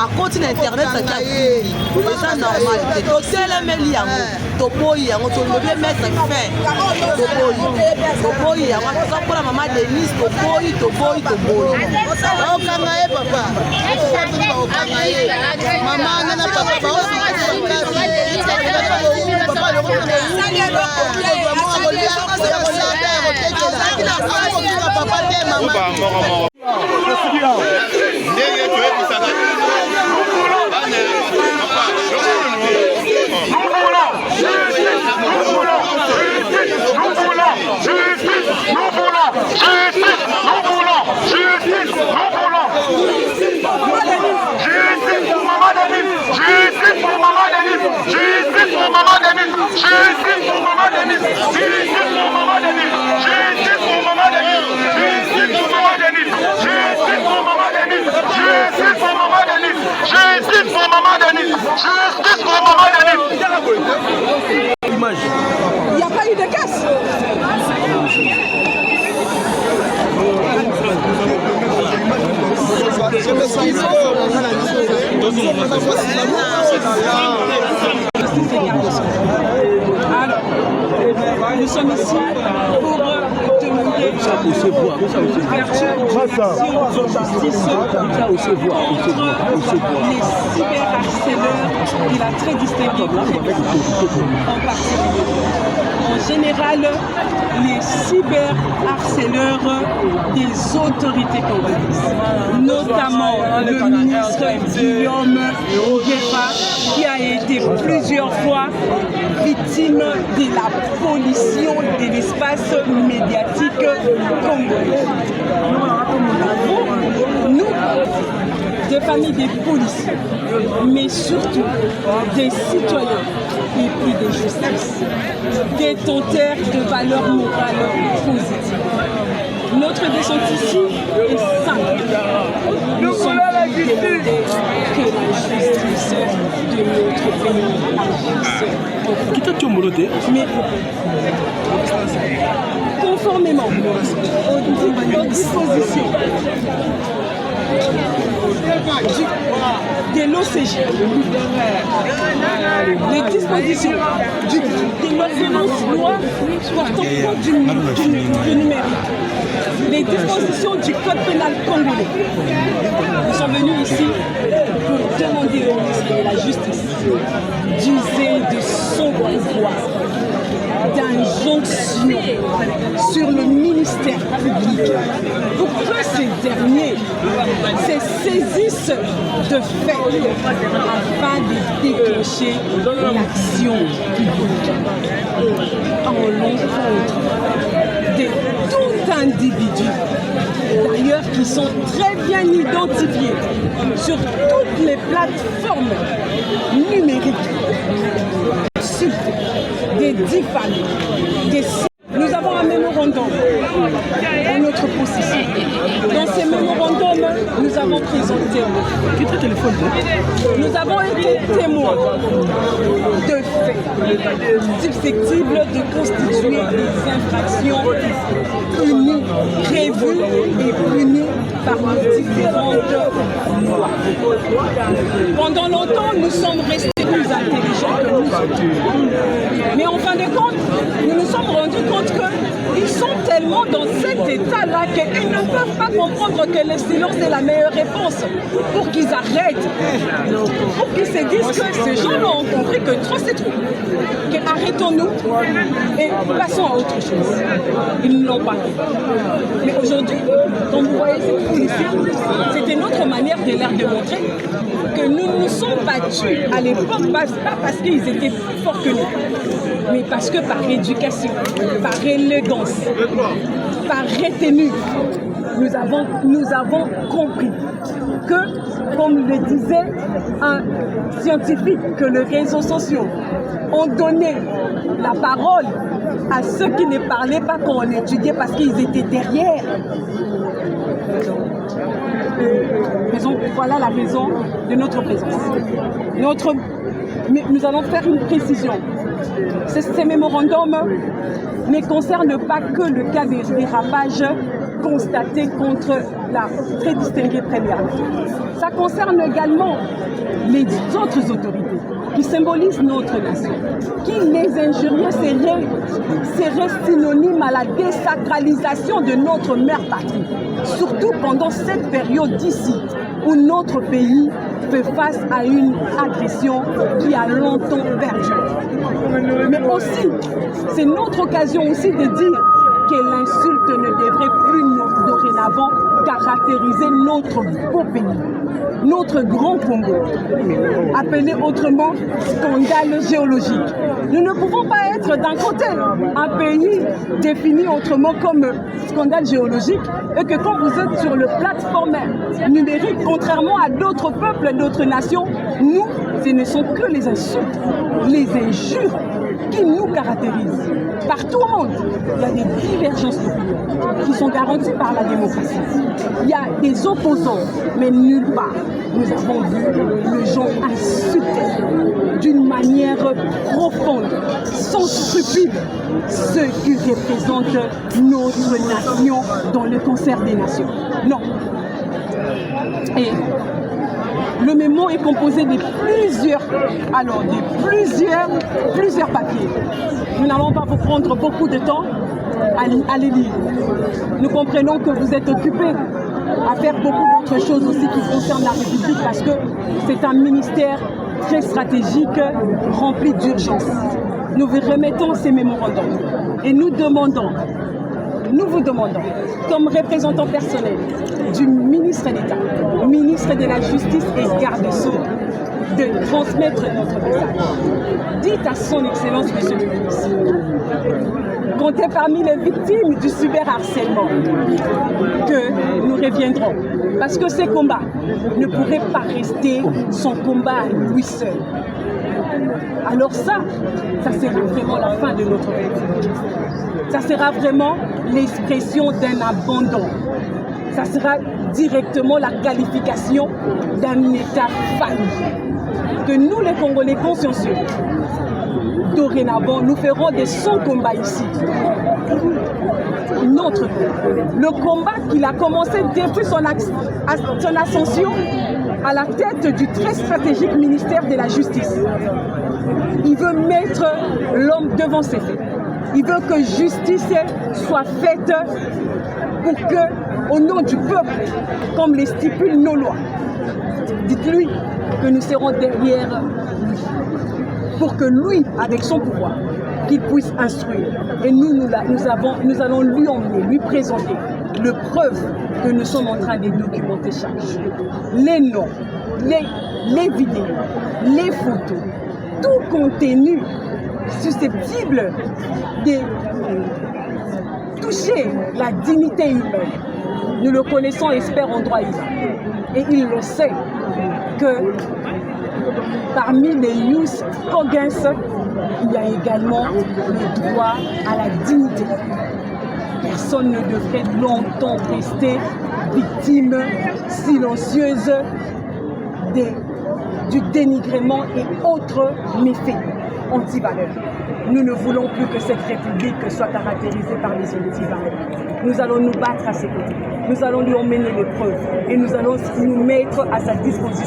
akoti na internet eza normal te totelemeli yango toboyi yango tolobi mettre fin toboyi yango toza mpona mama Denise toboyi okanga ye papa okanga ye mama nana papa Il n'y a pas eu de casse. Alors, nous sommes ici pour demander l'ouverture d'une action de justice contre les cyberharceleurs de la très distincte en particulier. En général, les cyberharceleurs des autorités congolaises, notamment le ministre Guillaume Nguefa, qui a été plusieurs fois victime de la pollution de l'espace médiatique congolais. Nous, des familles des policiers, mais surtout des citoyens et puis des justices, détenteurs de valeurs morales positives. Notre descente ici est simple. Nous sommes venus demander que la justice de notre pays agisse. Mais conformément aux dispositions de l'OCG, les dispositions de l'ordonnance loi portant compte du numérique, les dispositions du code pénal congolais. Nous sommes venus ici pour demander au ministre de la Justice d'user de son pouvoir d'injonction sur le ministère public pour que ces derniers se saisissent de fait afin de déclencher l'action publique en l'encontre de tout individu, d'ailleurs qui sont très bien identifiés sur toutes les plateformes numériques, des diffamés, Nous avons un mémorandum dans notre possession. Dans ces mémorandums, nous avons présenté. Nous avons été témoins de faits susceptibles de constituer des infractions punies, prévues et punies par les différentes lois. Pendant longtemps, nous sommes restés plus intelligents que nous autres. Mais en fin de compte, nous nous sommes rendus compte qu'ils sont tellement dans cet état-là qu'ils ne peuvent pas comprendre que le silence est la meilleure réponse pour qu'ils arrêtent. Pour qu'ils se disent que ces gens ont compris que trop c'est trop. Arrêtons-nous et passons à autre chose. Ils ne l'ont pas fait. Mais aujourd'hui, quand vous voyez ces policiers, c'était notre manière de leur démontrer que nous nous sommes battus à l'époque, pas parce qu'ils étaient plus forts que nous, mais parce que par éducation, par élégance, par retenue, nous avons compris que, comme le disait un scientifique, que les réseaux sociaux ont donné la parole à ceux qui ne parlaient pas quand on étudiait parce qu'ils étaient derrière. Voilà la raison de notre présence. Nous allons faire une précision. Ces mémorandums ne concernent pas que le cas des dérapages constatée contre la très distinguée première. Ça concerne également les autres autorités qui symbolisent notre nation, qui les injurieux seraient synonymes à la désacralisation de notre mère patrie, surtout pendant cette période d'ici où notre pays fait face à une agression qui a longtemps perduré. Mais aussi, c'est notre occasion aussi de dire que l'insulte ne devrait plus dorénavant caractériser notre beau pays, notre grand Congo, appelé autrement scandale géologique. Nous ne pouvons pas être d'un côté un pays défini autrement comme scandale géologique et que quand vous êtes sur le plateforme numérique, contrairement à d'autres peuples, d'autres nations, nous, ce ne sont que les insultes, les injures qui nous caractérisent. Partout au monde, il y a des divergences d'opinion qui sont garanties par la démocratie. Il y a des opposants, mais nulle part nous avons vu les gens insulter d'une manière profonde, sans scrupule, ceux qui représentent notre nation dans le concert des nations. Non. Et le mémo est composé de plusieurs papiers. Nous n'allons pas vous prendre beaucoup de temps à les lire. Nous comprenons que vous êtes occupés à faire beaucoup d'autres choses aussi qui concernent la République parce que c'est un ministère très stratégique rempli d'urgence. Nous vous remettons ces mémorandums et nous vous demandons, comme représentant personnel du ministre d'État, ministre de la Justice et garde-sceaux, de transmettre notre message. Dites à son Excellence, Monsieur le ministre, comptez parmi les victimes du cyberharcèlement que nous reviendrons. Parce que ces combats ne pourraient pas rester son combat à lui seul. Alors ça sera vraiment la fin de notre vie. Ça sera vraiment l'expression d'un abandon. Ça sera directement la qualification d'un État fallu. Que nous, les Congolais consciencieux, dorénavant, nous ferons de son combat ici. Le combat qu'il a commencé depuis son ascension à la tête du très stratégique ministère de la Justice. Il veut mettre l'homme devant ses faits. Il veut que justice soit faite pour que, au nom du peuple, comme les stipulent nos lois, dites-lui que nous serons derrière lui. Pour que lui, avec son pouvoir, qu'il puisse instruire. Et nous allons lui emmener, lui présenter le preuve que nous sommes en train de documenter chaque jour. Les noms, les vidéos, les photos, tout contenu susceptible de toucher la dignité humaine. Nous le connaissons, expert en droit humain. Et il le sait que parmi les Youth Coggins, il y a également le droit à la dignité. Personne ne devrait longtemps rester victime silencieuse du dénigrement et autres méfaits anti-valeurs. Nous ne voulons plus que cette République soit caractérisée par les anti-valeurs. Nous allons nous battre à ses côtés. Nous allons lui emmener les preuves et nous allons nous mettre à sa disposition.